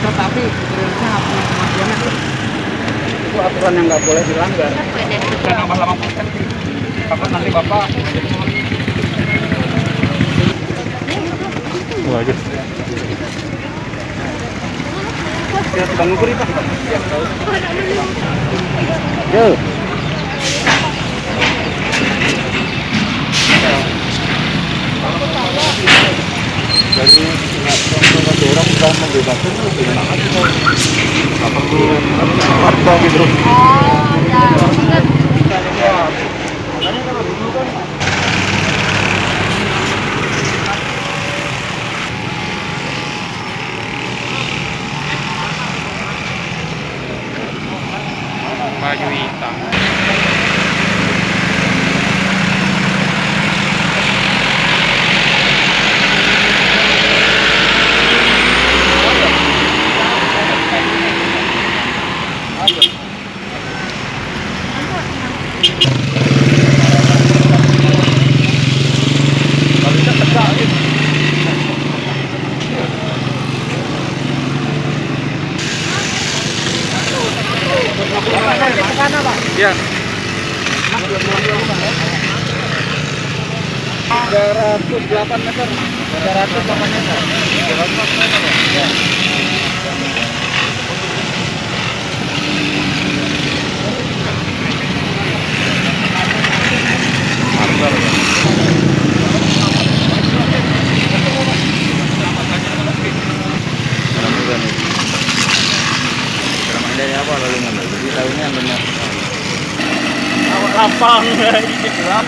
kereta api prioritasnya harus 5 km. Itu aturan yang nggak boleh dilanggar. Dan nambah 80 cm. Takut nanti bapak. Bagus. Ya, sudah ngukur itu. Ya, tahu. Yo. Dari orang sudah membebaskan dengan apa kita nggak perlu warga gitu. Baju hitam. Ya. 308 meter. 308 meter. Ya. Apa lalu ngambil? Jadi tahunya benar. Lapang gitu lah.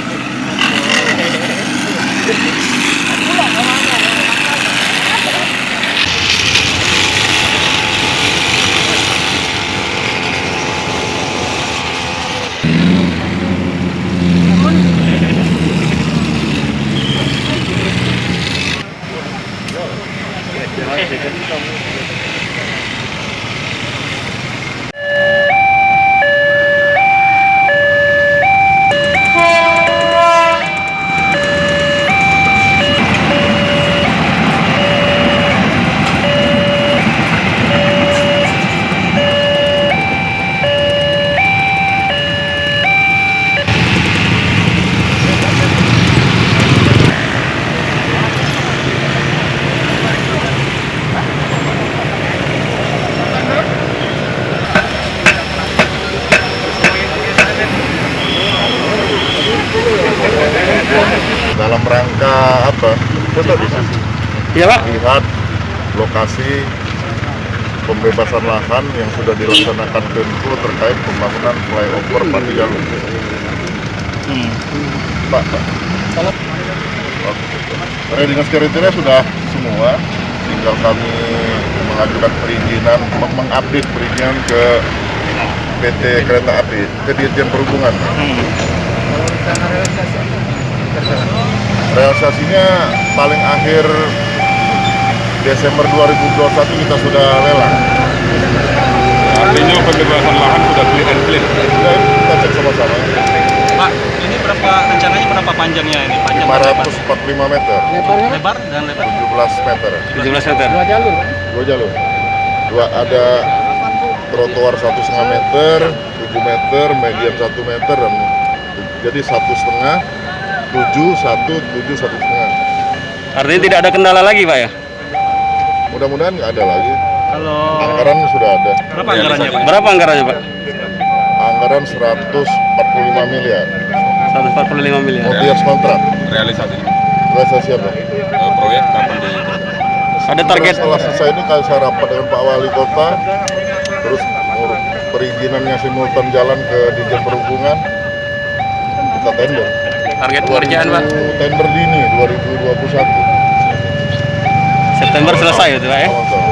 Dalam rangka apa? Iya Pak. Lihat lokasi pembebasan lahan yang sudah dilaksanakan Pemko terkait pembangunan flyover Pati Jalur. Pak. Dinas kriteria sudah semua, tinggal kami mengajukan perizinan, mengupdate perizinan ke PT Kereta Api, ke Dirjen Perhubungan. Realisasinya paling akhir Desember 2021 kita sudah lelang. Artinya pembebasan lahan sudah clear and clear. Sudah, kita cek sama-sama. Pak, ini rencananya berapa panjangnya ini? Panjang 545 meter. lebar dan lebar 17 meter. 17 meter. 2 jalur. 2 jalur. Ada trotoar 1,5 meter, 7 meter, median 1 meter, dan jadi 1,5, 7, 1, 7, 1,5. Artinya tidak ada kendala lagi Pak ya? Mudah-mudahan nggak ada lagi. Kalau Anggaran sudah ada. berapa anggarannya, Pak? Berapa anggarannya Pak? Anggaran 145 miliar. 145 miliar. Multi years kontrak. Realisasi Realisasi apa? proyek kapan di Ada target. Setelah selesai ini kalau saya rapat dengan Pak Wali Kota, terus perizinannya simultan jalan ke Dirjen Perhubungan, kita tender. Target pengerjaan Pak? Tender dini 2021. September selesai itu Pak ya? Awal-awal.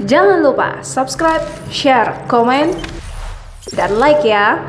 Jangan lupa subscribe, share, komen, dan like ya.